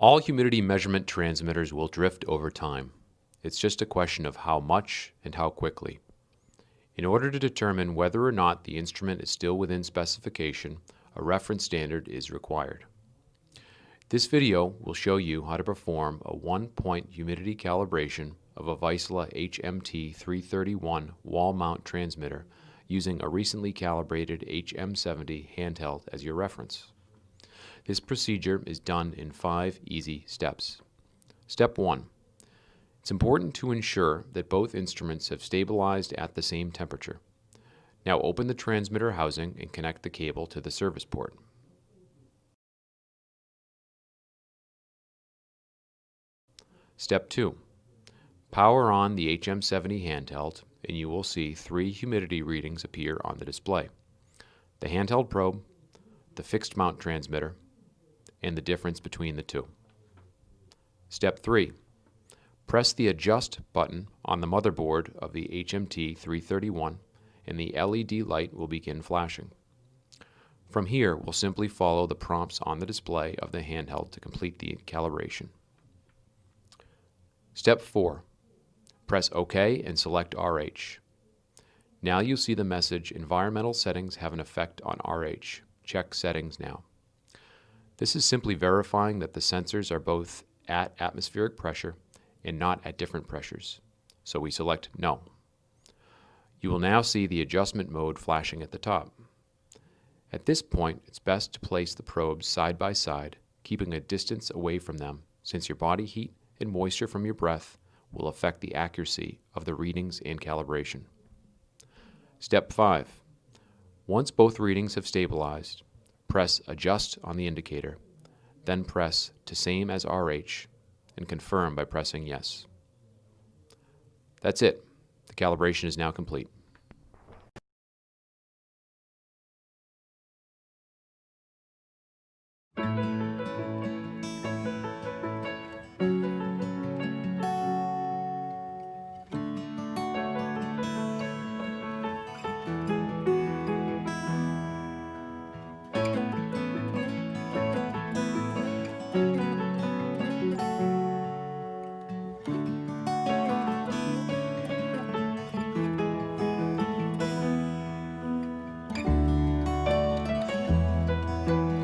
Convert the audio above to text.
All humidity measurement transmitters will drift over time. It's just a question of how much and how quickly. In order to determine whether or not the instrument is still within specification, a reference standard is required. This video will show you how to perform a one-point humidity calibration of a Vaisala HMT331 wall mount transmitter using a recently calibrated HM70 handheld as your reference. This procedure is done in 5 easy steps. Step 1. It's important to ensure that both instruments have stabilized at the same temperature. Now open the transmitter housing and connect the cable to the service port. Step 2. Power on the HM70 handheld and you will see 3 humidity readings appear on the display: the handheld probe, the fixed mount transmitter, and the difference between the two. Step 3. Press the Adjust button on the motherboard of the HMT331 and the LED light will begin flashing. From here, we'll simply follow the prompts on the display of the handheld to complete the calibration. Step 4. Press OK and select RH. Now you'll see the message Environmental Settings have an effect on RH. Check Settings now. This is simply verifying that the sensors are both at atmospheric pressure and not at different pressures. So we select No. You will now see the adjustment mode flashing at the top. At this point, it's best to place the probes side by side, keeping a distance away from them, since your body heat and moisture from your breath will affect the accuracy of the readings and calibration. Step 5. Once both readings have stabilized, press Adjust on the indicator, then press to Same as RH, and confirm by pressing Yes. That's it. The calibration is now complete.